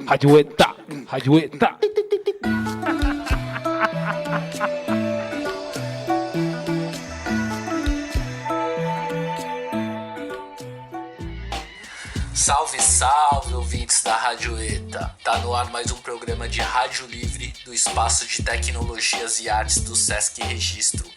Radioeta, radioeta. Salve, salve, ouvintes da Radioeta! Tá no ar mais um programa de rádio livre do Espaço de Tecnologias e Artes do Sesc Registro.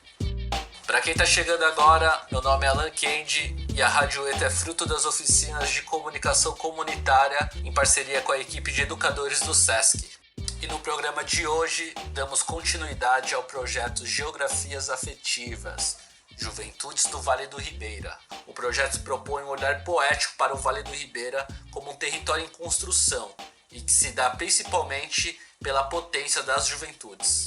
Para quem tá chegando agora, meu nome é Alan Kendi e a Radioeta é fruto das oficinas de comunicação comunitária em parceria com a equipe de educadores do Sesc. E no programa de hoje, damos continuidade ao projeto Geografias Afetivas, Juventudes do Vale do Ribeira. O projeto propõe um olhar poético para o Vale do Ribeira como um território em construção e que se dá principalmente pela potência das juventudes.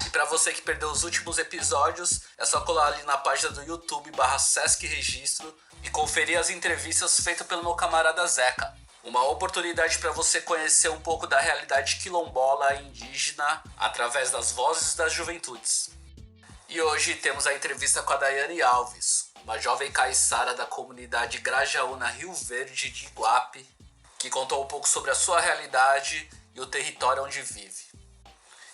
E para você que perdeu os últimos episódios, é só colar ali na página do YouTube/Sesc Registro e conferir as entrevistas feitas pelo meu camarada Zeca. Uma oportunidade para você conhecer um pouco da realidade quilombola e indígena através das vozes das juventudes. E hoje temos a entrevista com a Daiane Alves, uma jovem caiçara da comunidade Grajaúna Rio Verde de Iguape, que contou um pouco sobre a sua realidade e o território onde vive.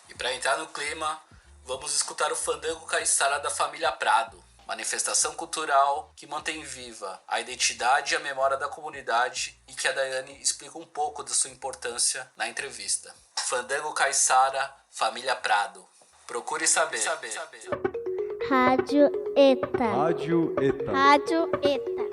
E para entrar no clima, vamos escutar o fandango caiçara da família Prado, manifestação cultural que mantém viva a identidade e a memória da comunidade e que a Daiane explica um pouco da sua importância na entrevista. Fandango caiçara, família Prado. Procure saber. Rádio Eta. Rádio Eta. Rádio Eta.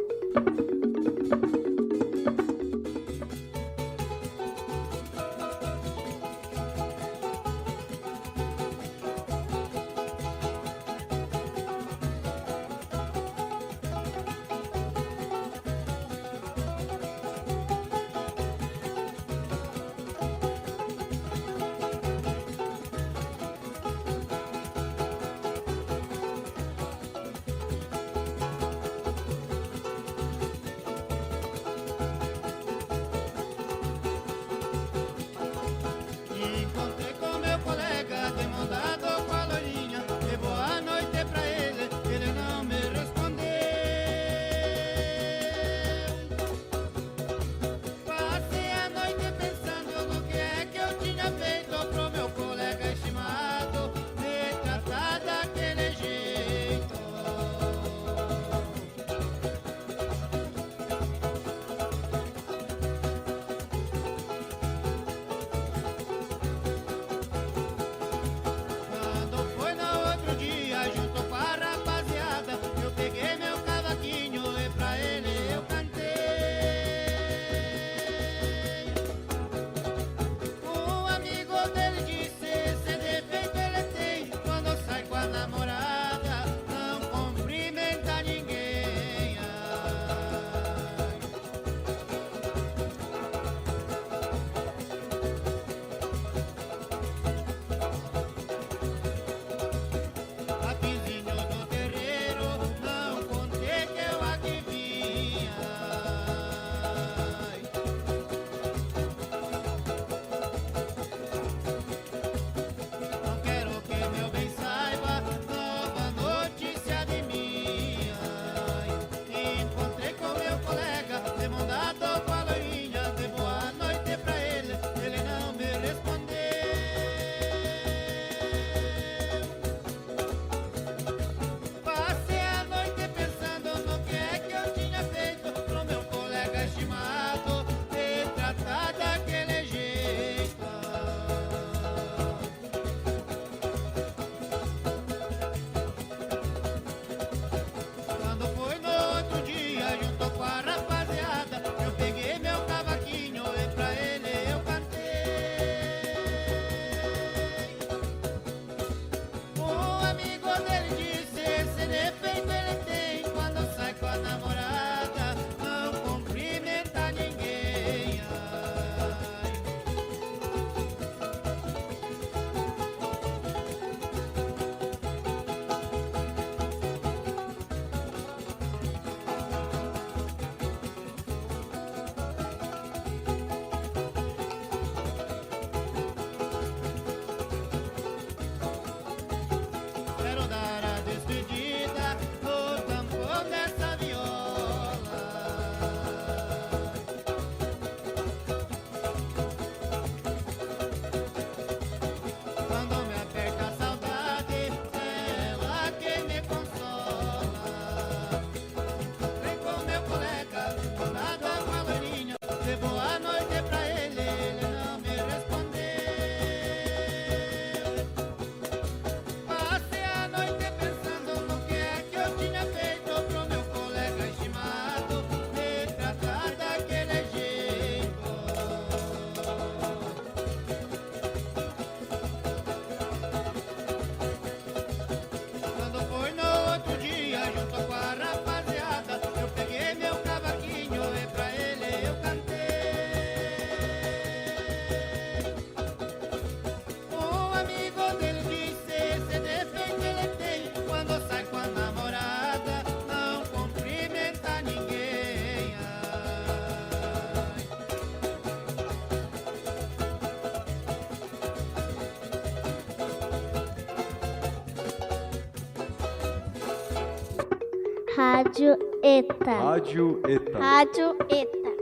Rádio ETA. Rádio ETA. Rádio ETA.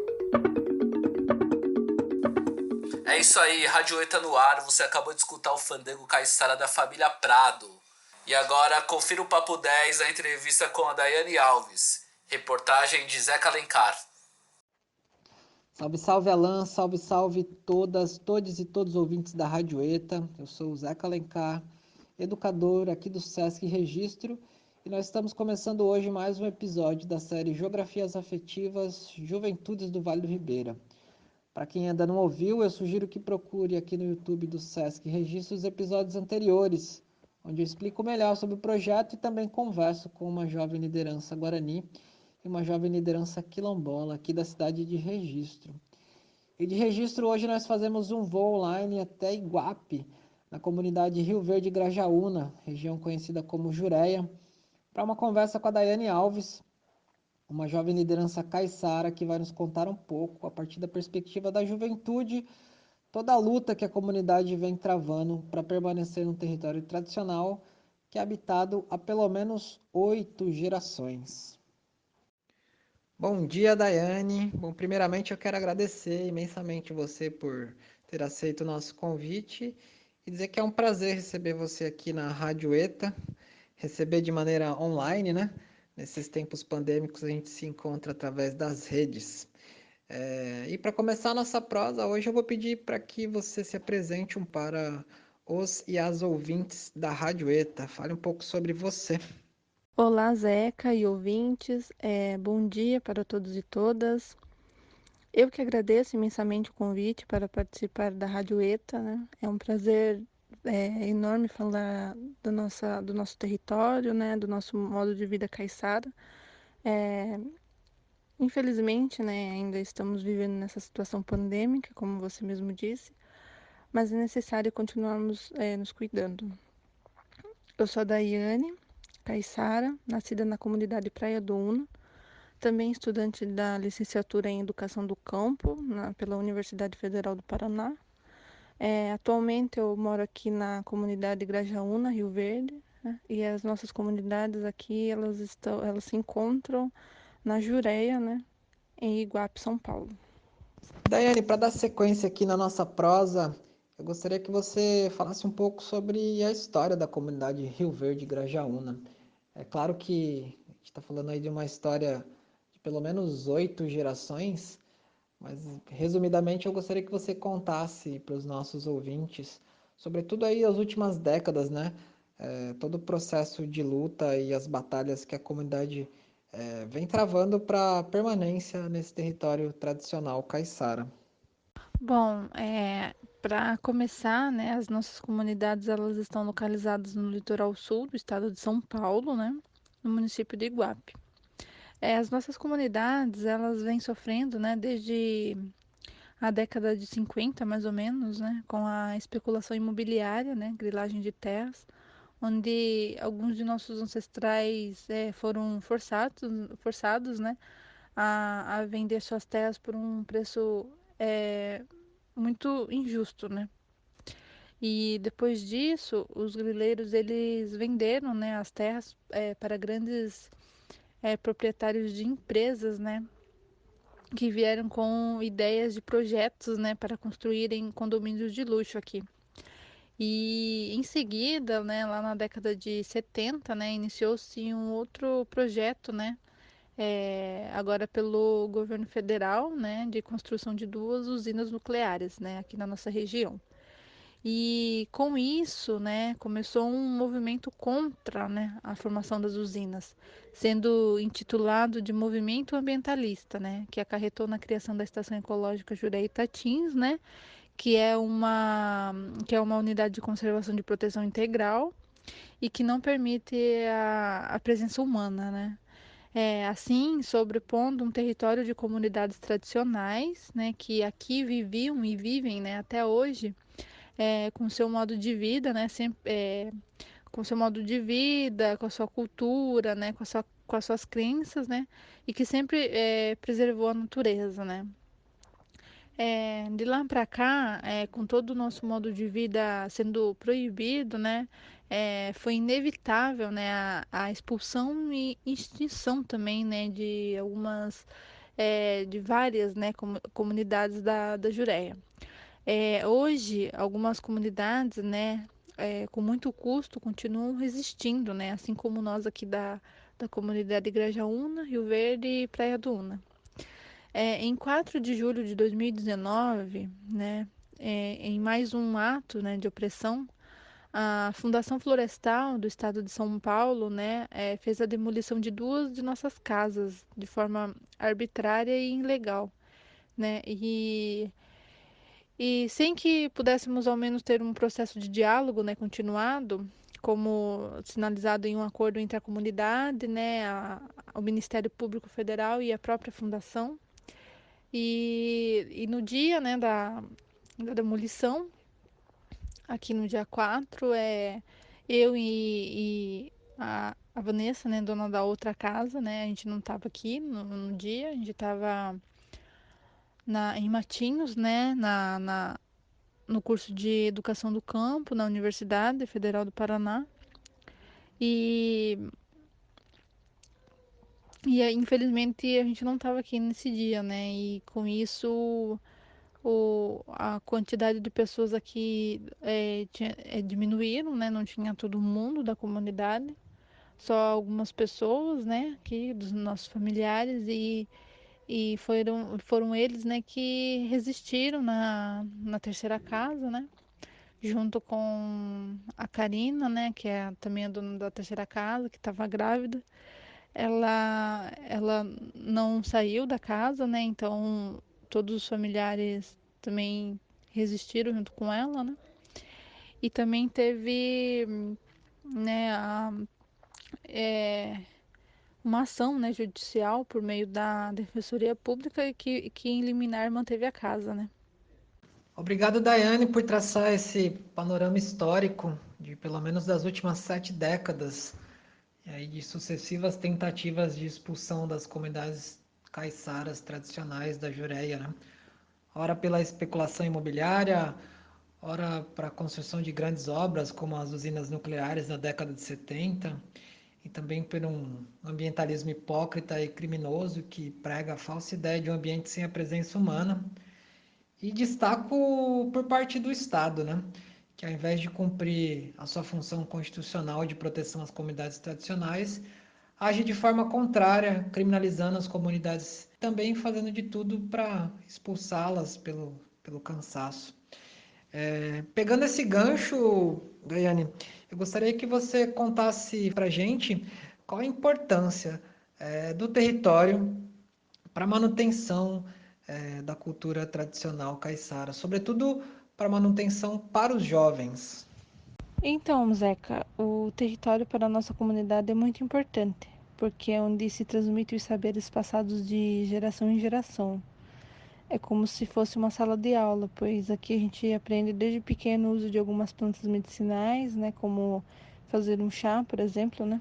É isso aí, Rádio ETA no ar. Você acabou de escutar o Fandango Caiçara da família Prado. E agora confira o Papo 10, a entrevista com a Daiane Alves. Reportagem de Zeca Alencar. Salve, salve, Alan, salve, salve todas, todos e todos os ouvintes da Rádio ETA. Eu sou o Zeca Alencar, educador aqui do Sesc Registro, e nós estamos começando hoje mais um episódio da série Geografias Afetivas Juventudes do Vale do Ribeira. Para quem ainda não ouviu, eu sugiro que procure aqui no YouTube do Sesc Registro os episódios anteriores, onde eu explico melhor sobre o projeto e também converso com uma jovem liderança guarani e uma jovem liderança quilombola aqui da cidade de Registro. E de Registro hoje nós fazemos um voo online até Iguape, na comunidade Rio Verde Grajaúna, região conhecida como Jureia, para uma conversa com a Daiane Alves, uma jovem liderança caiçara que vai nos contar um pouco, a partir da perspectiva da juventude, toda a luta que a comunidade vem travando para permanecer num território tradicional que é habitado há pelo menos 8 gerações. Bom dia, Daiane. Bom, primeiramente eu quero agradecer imensamente você por ter aceito o nosso convite e dizer que é um prazer receber você aqui na Rádio ETA, receber de maneira online, né? Nesses tempos pandêmicos a gente se encontra através das redes. E para começar a nossa prosa, hoje eu vou pedir para que você se apresente para os e as ouvintes da Rádio ETA. Fale um pouco sobre você. Olá, Zeca e ouvintes, bom dia para todos e todas. Eu que agradeço imensamente o convite para participar da Rádio ETA, né? É um prazer enorme falar do nosso território, né? Do nosso modo de vida caiçara. Infelizmente, né, ainda estamos vivendo nessa situação pandêmica, como você mesmo disse, mas é necessário continuarmos nos cuidando. Eu sou a Daiane Caiçara, nascida na comunidade Praia do Una, também estudante da licenciatura em Educação do Campo, pela Universidade Federal do Paraná. Atualmente eu moro aqui na comunidade Grajaúna, Rio Verde, né? E as nossas comunidades aqui, elas se encontram na Jureia, né? Em Iguape, São Paulo. Daiane, para dar sequência aqui na nossa prosa, eu gostaria que você falasse um pouco sobre a história da comunidade Rio Verde Grajaúna. É claro que a gente está falando aí de uma história de pelo menos 8 gerações, mas resumidamente eu gostaria que você contasse para os nossos ouvintes, sobretudo aí as últimas décadas, né? Todo o processo de luta e as batalhas que a comunidade vem travando para a permanência nesse território tradicional caiçara. Bom, para começar, né, as nossas comunidades elas estão localizadas no litoral sul do estado de São Paulo, né, no município de Iguape. As nossas comunidades elas vêm sofrendo, né, desde a década de 50, mais ou menos, né, com a especulação imobiliária, né, grilagem de terras, onde alguns de nossos ancestrais foram forçados, né, a vender suas terras por um preço muito injusto, né? E depois disso, os grileiros eles venderam, né, as terras para grandes proprietários de empresas, né, que vieram com ideias de projetos, né, para construírem condomínios de luxo aqui. E em seguida, né, lá na década de 70, né, iniciou-se um outro projeto, né, agora pelo governo federal, né, de construção de 2 usinas nucleares, né, aqui na nossa região. E com isso, né, começou um movimento contra, né, a formação das usinas, sendo intitulado de Movimento Ambientalista, né, que acarretou na criação da Estação Ecológica Jureia Itatins, né, que é uma unidade de conservação de proteção integral e que não permite a presença humana, né. Assim, sobrepondo um território de comunidades tradicionais, né, que aqui viviam e vivem, né, até hoje, com seu modo de vida, né, com seu modo de vida, com a sua cultura, né, com as suas crenças, né, e que sempre preservou a natureza, né. De lá para cá, com todo o nosso modo de vida sendo proibido, né, foi inevitável, né, a expulsão e extinção também, né, de algumas, de várias, né, comunidades da Jureia. Hoje, algumas comunidades, né, com muito custo, continuam resistindo, né, assim como nós aqui da comunidade Grajaúna, Rio Verde e Praia do Una. Em 4 de julho de 2019, né, em mais um ato, né, de opressão, a Fundação Florestal do Estado de São Paulo, né, fez a demolição de 2 de nossas casas de forma arbitrária e ilegal, né, e sem que pudéssemos ao menos ter um processo de diálogo, né, continuado, como sinalizado em um acordo entre a comunidade, né, o Ministério Público Federal e a própria fundação. E no dia, né, da demolição, aqui no dia 4, eu e a Vanessa, né, dona da outra casa, né, a gente não estava aqui no dia, a gente estava em Matinhos, né, no curso de Educação do Campo, na Universidade Federal do Paraná. E, infelizmente a gente não estava aqui nesse dia, né? E com isso a quantidade de pessoas aqui diminuíram, né? Não tinha todo mundo da comunidade, só algumas pessoas, né? Aqui dos nossos familiares e foram eles, né? Que resistiram na terceira casa, né? Junto com a Karina, né, que é também a dona da terceira casa, que estava grávida. Ela não saiu da casa, né, então todos os familiares também resistiram junto com ela, né. E também teve, né, é, uma ação, né, judicial por meio da Defensoria Pública que em liminar manteve a casa, né. Obrigado, Daiane, por traçar esse panorama histórico de pelo menos das últimas 7 décadas, e aí de sucessivas tentativas de expulsão das comunidades caiçaras tradicionais da Jureia, né? Ora pela especulação imobiliária, ora para a construção de grandes obras como as usinas nucleares na década de 70, e também por um ambientalismo hipócrita e criminoso que prega a falsa ideia de um ambiente sem a presença humana. E destaco por parte do Estado, né? Que ao invés de cumprir a sua função constitucional de proteção às comunidades tradicionais, age de forma contrária, criminalizando as comunidades, também fazendo de tudo para expulsá-las pelo cansaço. Pegando esse gancho, Gaiane, eu gostaria que você contasse para a gente qual a importância do território para a manutenção da cultura tradicional caiçara, sobretudo para manutenção para os jovens. Então, Zeca, o território para a nossa comunidade é muito importante, porque é onde se transmite os saberes passados de geração em geração. É como se fosse uma sala de aula, pois aqui a gente aprende desde pequeno o uso de algumas plantas medicinais, né, como fazer um chá, por exemplo, né?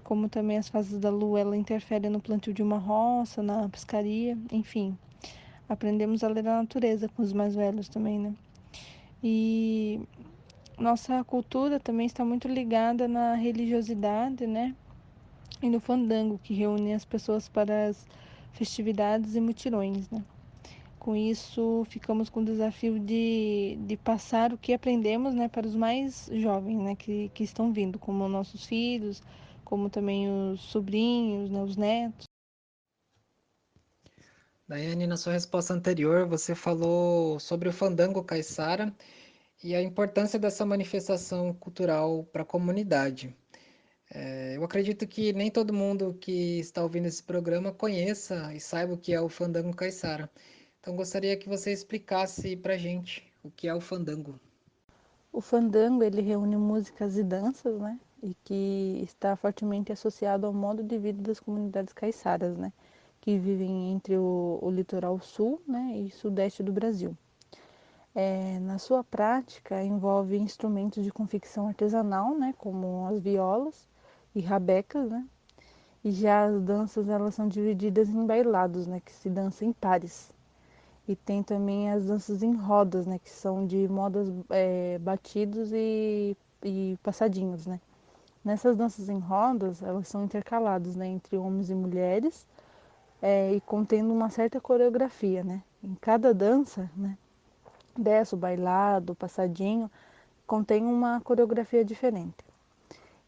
Como também as fases da lua, ela interfere no plantio de uma roça, na pescaria, enfim. Aprendemos a ler a natureza com os mais velhos também, né? E nossa cultura também está muito ligada na religiosidade, né? E no fandango, que reúne as pessoas para as festividades e mutirões, né? Com isso, ficamos com o desafio de passar o que aprendemos, né, para os mais jovens, né, que estão vindo, como nossos filhos, como também os sobrinhos, né, os netos. Daiane, na sua resposta anterior, você falou sobre o fandango caiçara e a importância dessa manifestação cultural para a comunidade. Eu acredito que nem todo mundo que está ouvindo esse programa conheça e saiba o que é o fandango caiçara. Então, gostaria que você explicasse para a gente o que é o fandango. O fandango, ele reúne músicas e danças, né, e que está fortemente associado ao modo de vida das comunidades caiçaras, né, que vivem entre o litoral sul, né, e sudeste do Brasil. Na sua prática, envolve instrumentos de confecção artesanal, né, como as violas e rabecas, né, e já as danças, elas são divididas em bailados, né, que se dança em pares. E tem também as danças em rodas, né, que são de modas batidos e e passadinhos, né? Nessas danças em rodas, elas são intercaladas, né, entre homens e mulheres, e contendo uma certa coreografia, né? Em cada dança, né, dessa, o bailado, o passadinho, contém uma coreografia diferente.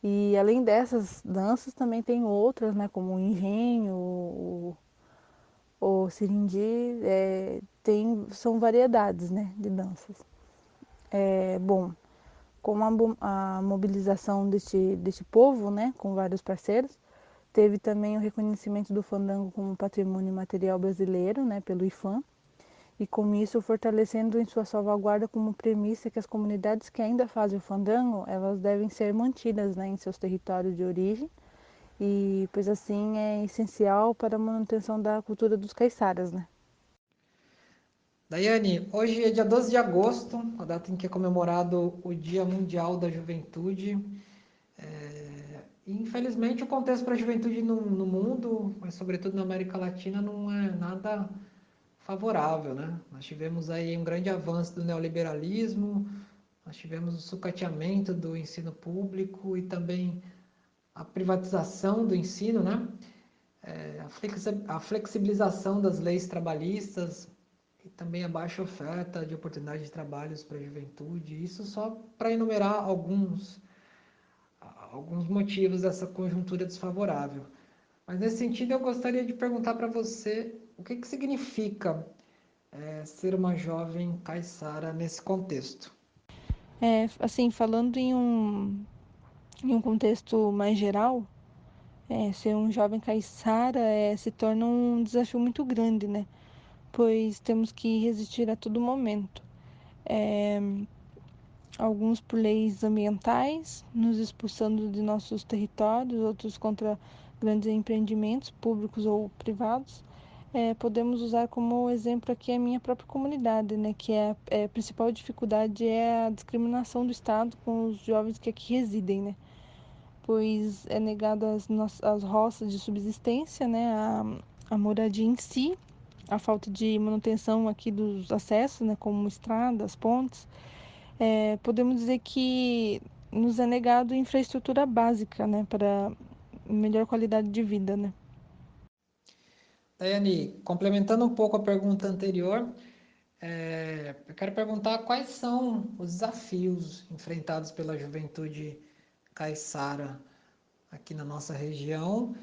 E além dessas danças, também tem outras, né, como o engenho, o sirindi, são variedades, né, de danças. Bom, com a mobilização deste povo, né, com vários parceiros, teve também o reconhecimento do fandango como patrimônio material brasileiro, né, pelo IFAM, e com isso fortalecendo em sua salvaguarda como premissa que as comunidades que ainda fazem o fandango, elas devem ser mantidas, né, em seus territórios de origem, e pois assim é essencial para a manutenção da cultura dos caiçaras, né. Daiane, hoje é dia 12 de agosto, a data em que é comemorado o Dia Mundial da Juventude. E, infelizmente, o contexto para a juventude no mundo, mas sobretudo na América Latina, não é nada favorável, né? Nós tivemos aí um grande avanço do neoliberalismo, nós tivemos o sucateamento do ensino público e também a privatização do ensino, né? A flexibilização das leis trabalhistas e também a baixa oferta de oportunidades de trabalhos para a juventude. Isso só para enumerar alguns motivos dessa conjuntura desfavorável. Mas nesse sentido eu gostaria de perguntar para você o que significa ser uma jovem caiçara nesse contexto. Assim, falando em um contexto mais geral, ser um jovem caiçara se torna um desafio muito grande, né? Pois temos que resistir a todo momento. Alguns por leis ambientais, nos expulsando de nossos territórios, outros contra grandes empreendimentos públicos ou privados. Podemos usar como exemplo aqui a minha própria comunidade, né, que a principal dificuldade é a discriminação do Estado com os jovens que aqui residem, né, pois é negado as roças de subsistência, né, a moradia em si, a falta de manutenção aqui dos acessos, né, como estradas, pontes. Podemos dizer que nos é negado infraestrutura básica, né, para melhor qualidade de vida, né. Daiane, complementando um pouco a pergunta anterior, eu quero perguntar quais são os desafios enfrentados pela juventude caiçara aqui na nossa região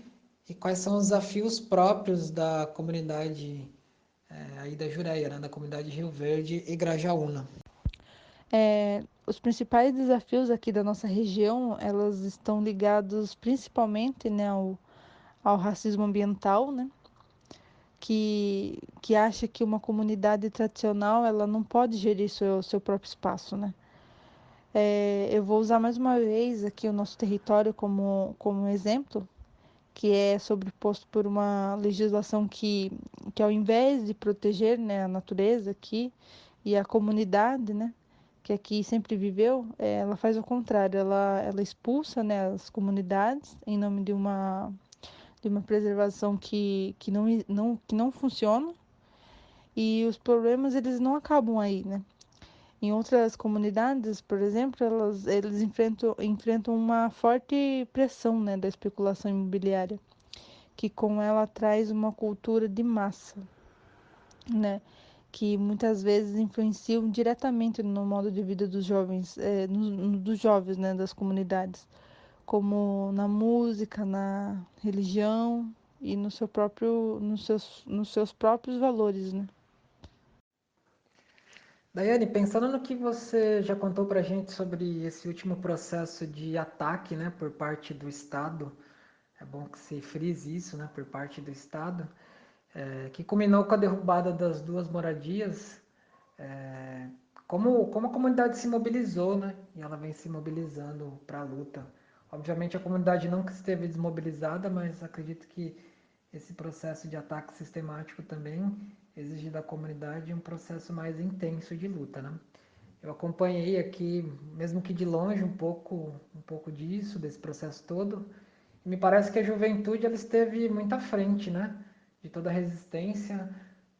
e quais são os desafios próprios da comunidade aí da Jureia, né, da comunidade Rio Verde e Grajaúna. Os principais desafios aqui da nossa região, elas estão ligados principalmente, né, ao racismo ambiental, né, que acha que uma comunidade tradicional ela não pode gerir seu próprio espaço, né. Eu vou usar mais uma vez aqui o nosso território como exemplo, que é sobreposto por uma legislação que ao invés de proteger, né, a natureza aqui e a comunidade, né, que aqui sempre viveu, ela faz o contrário, ela expulsa, né, as comunidades em nome de uma preservação que não funciona, e os problemas eles não acabam aí, né? Em outras comunidades, por exemplo, eles enfrentam uma forte pressão, né, da especulação imobiliária, que com ela traz uma cultura de massa, né, que muitas vezes influenciam diretamente no modo de vida dos jovens, dos jovens, né, das comunidades, como na música, na religião e nos seus próprios valores, né. Daiane, pensando no que você já contou para a gente sobre esse último processo de ataque, né, por parte do Estado, é bom que se frise isso, né, por parte do Estado, que culminou com a derrubada das duas moradias, é, como a comunidade se mobilizou, né, e ela vem se mobilizando para a luta. Obviamente a comunidade nunca esteve desmobilizada, mas acredito que esse processo de ataque sistemático também exige da comunidade um processo mais intenso de luta, né? Eu acompanhei aqui, mesmo que de longe, um pouco disso, desse processo todo. E me parece que a juventude ela esteve muito à frente, né? De toda a resistência,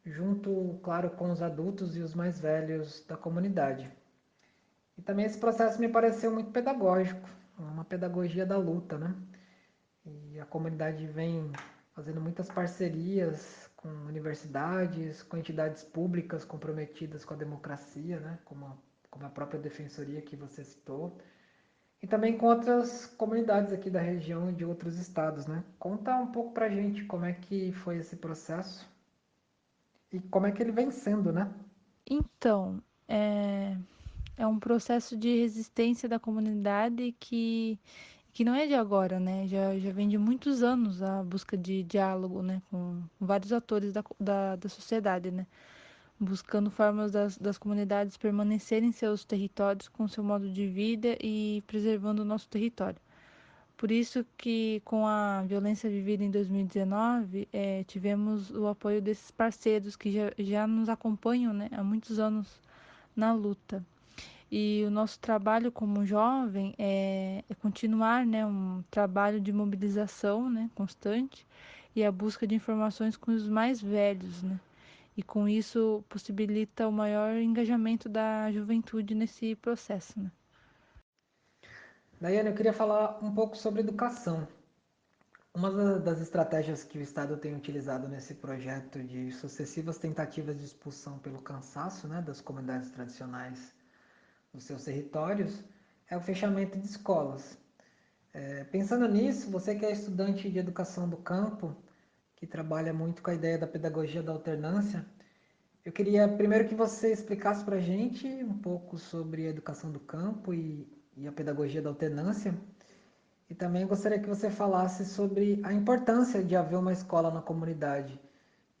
junto, claro, com os adultos e os mais velhos da comunidade. E também esse processo me pareceu muito pedagógico, uma pedagogia da luta, né? E a comunidade vem fazendo muitas parcerias com universidades, com entidades públicas comprometidas com a democracia, né? Como a própria defensoria que você citou, e também com outras comunidades aqui da região e de outros estados, né? Conta um pouco pra gente como é que foi esse processo e como é que ele vem sendo, né? Então, é um processo de resistência da comunidade que não é de agora, né? Já vem de muitos anos a busca de diálogo, né? Com vários atores da sociedade, né? Buscando formas das comunidades permanecerem em seus territórios com seu modo de vida e preservando o nosso território. Por isso que com a violência vivida em 2019, tivemos o apoio desses parceiros que já nos acompanham, né, há muitos anos na luta. E o nosso trabalho como jovem é continuar, né, um trabalho de mobilização, né, constante e a busca de informações com os mais velhos, né? E com isso possibilita o maior engajamento da juventude nesse processo, né? Daiane, eu queria falar um pouco sobre educação. Uma das estratégias que o Estado tem utilizado nesse projeto de sucessivas tentativas de expulsão pelo cansaço, né, das comunidades tradicionais dos seus territórios é o fechamento de escolas. Pensando nisso, você que é estudante de educação do campo, que trabalha muito com a ideia da pedagogia da alternância, eu queria primeiro que você explicasse para a gente um pouco sobre a educação do campo e a pedagogia da alternância. E também gostaria que você falasse sobre a importância de haver uma escola na comunidade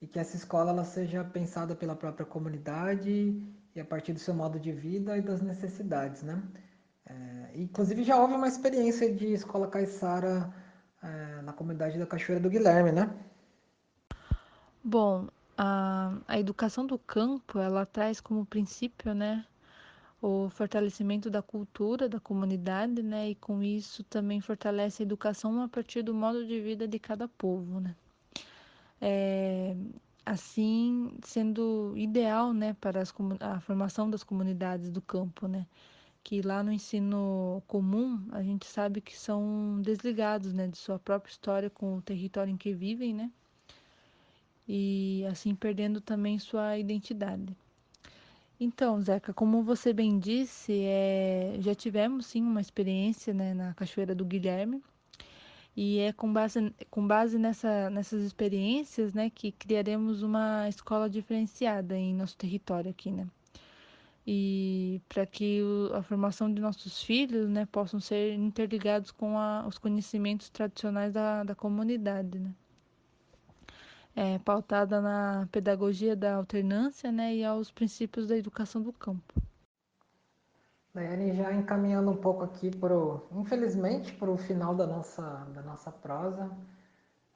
e que essa escola ela seja pensada pela própria comunidade e a partir do seu modo de vida e das necessidades, né? Inclusive já houve uma experiência de escola caiçara na comunidade da Cachoeira do Guilherme, né? Bom, a educação do campo, ela traz como princípio, né, o fortalecimento da cultura da comunidade, né, e com isso também fortalece a educação a partir do modo de vida de cada povo, né. É, assim, sendo ideal, né, para a formação das comunidades do campo, né, que lá no ensino comum a gente sabe que são desligados, né, de sua própria história com o território em que vivem, né, e assim perdendo também sua identidade. Então, Zeca, como você bem disse, já tivemos sim uma experiência, né, na Cachoeira do Guilherme, e é com base nessas experiências, né, que criaremos uma escola diferenciada em nosso território aqui, né? E para que a formação de nossos filhos, né, possam ser interligados com os conhecimentos tradicionais da comunidade, né? Pautada na pedagogia da alternância, né, e aos princípios da educação do campo. Daiane, já encaminhando um pouco aqui infelizmente, para o final da nossa prosa.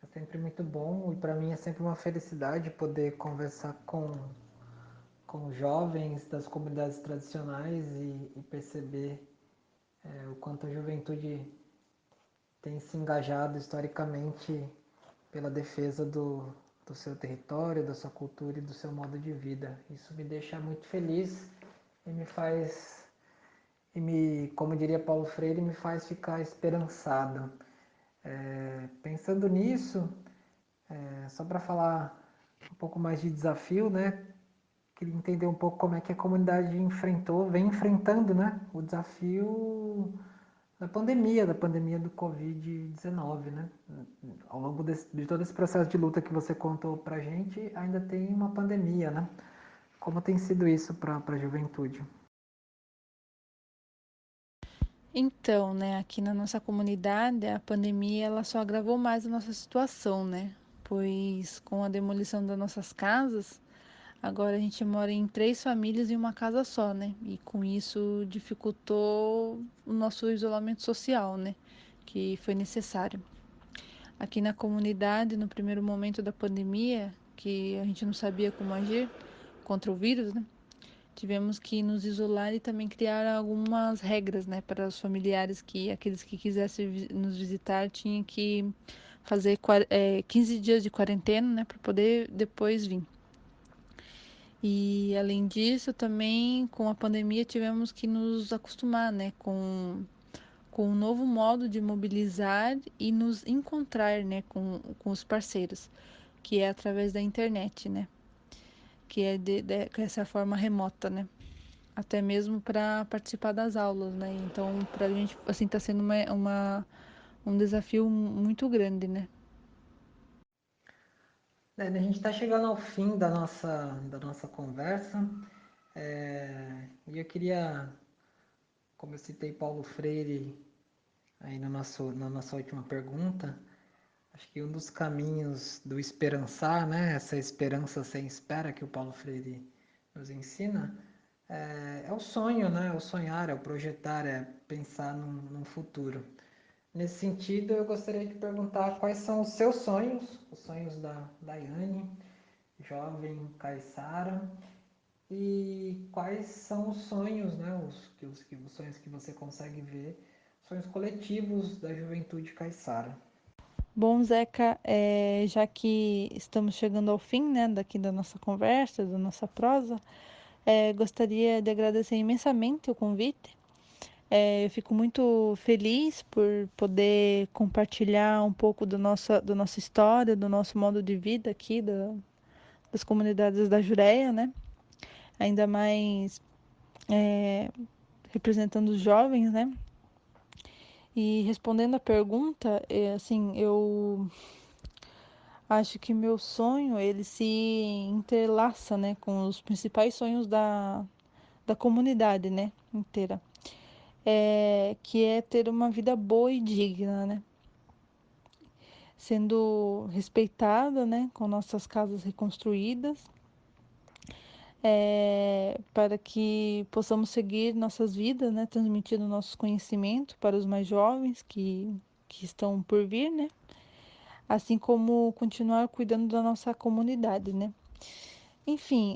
É sempre muito bom e para mim é sempre uma felicidade poder conversar com jovens das comunidades tradicionais e perceber o quanto a juventude tem se engajado historicamente pela defesa do seu território, da sua cultura e do seu modo de vida. Isso me deixa muito feliz e me faz, como diria Paulo Freire, me faz ficar esperançado. Pensando nisso, só para falar um pouco mais de desafio, né? Queria entender um pouco como é que a comunidade vem enfrentando, né, o desafio da pandemia do Covid-19, né? Ao longo de todo esse processo de luta que você contou pra gente, ainda tem uma pandemia, né? Como tem sido isso para a juventude? Então, né, aqui na nossa comunidade, a pandemia ela só agravou mais a nossa situação, né? Pois com a demolição das nossas casas, agora a gente mora em 3 famílias em uma casa só, né? E com isso dificultou o nosso isolamento social, né? Que foi necessário. Aqui na comunidade, no primeiro momento da pandemia, que a gente não sabia como agir contra o vírus, né? Tivemos que nos isolar e também criar algumas regras, né, para os familiares que aqueles que quisessem nos visitar tinham que fazer 15 dias de quarentena, né, para poder depois vir. E além disso, também com a pandemia tivemos que nos acostumar, né, com um novo modo de mobilizar e nos encontrar, né, com os parceiros, que é através da internet, né, que é com essa forma remota, né, até mesmo para participar das aulas, né. Então, para a gente, assim, está sendo um desafio muito grande, né. A gente está chegando ao fim da nossa conversa. E eu queria, como eu citei Paulo Freire aí no na nossa última pergunta, acho que um dos caminhos do esperançar, né, essa esperança sem espera que o Paulo Freire nos ensina, é o sonho, né, o sonhar, é o projetar, é pensar num futuro. Nesse sentido, eu gostaria de perguntar quais são os sonhos da Daiane, jovem Caiçara, e quais são os sonhos, né, os sonhos que você consegue ver, sonhos coletivos da juventude caiçara. Bom, Zeca, já que estamos chegando ao fim, né, daqui da nossa conversa, da nossa prosa, gostaria de agradecer imensamente o convite. Eu fico muito feliz por poder compartilhar um pouco da nossa história, do nosso modo de vida aqui, das comunidades da Jureia, né? Ainda mais representando os jovens, né? E respondendo a pergunta, assim, eu acho que meu sonho, ele se entrelaça, né, com os principais sonhos da comunidade, né, inteira. Que é ter uma vida boa e digna, né? Sendo respeitada, né, com nossas casas reconstruídas, para que possamos seguir nossas vidas, né, transmitindo nossos conhecimentos para os mais jovens que estão por vir, né? Assim como continuar cuidando da nossa comunidade, né? Enfim,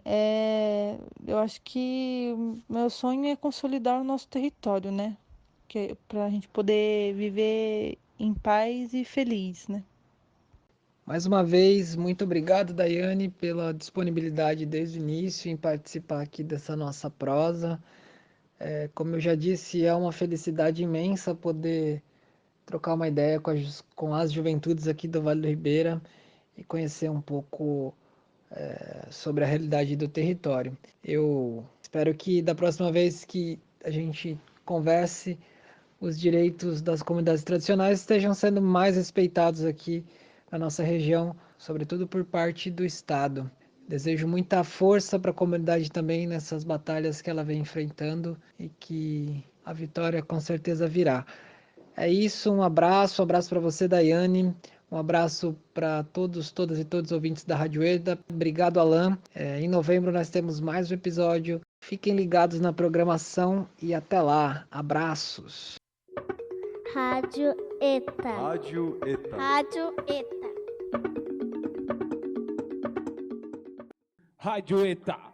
eu acho que o meu sonho é consolidar o nosso território, né? Que para a gente poder viver em paz e feliz, né? Mais uma vez, muito obrigado, Daiane, pela disponibilidade desde o início em participar aqui dessa nossa prosa. Como eu já disse, é uma felicidade imensa poder trocar uma ideia com as juventudes aqui do Vale do Ribeira e conhecer um pouco sobre a realidade do território. Eu espero que da próxima vez que a gente converse, os direitos das comunidades tradicionais estejam sendo mais respeitados aqui na nossa região, sobretudo por parte do Estado. Desejo muita força para a comunidade também nessas batalhas que ela vem enfrentando e que a vitória com certeza virá. É isso, um abraço para você, Daiane, um abraço para todos, todas e todos os ouvintes da Rádio ETA. Obrigado, Alan. Em novembro nós temos mais um episódio. Fiquem ligados na programação e até lá. Abraços. Rádio ETA. Rádio ETA. Rádio ETA. Rádio ETA.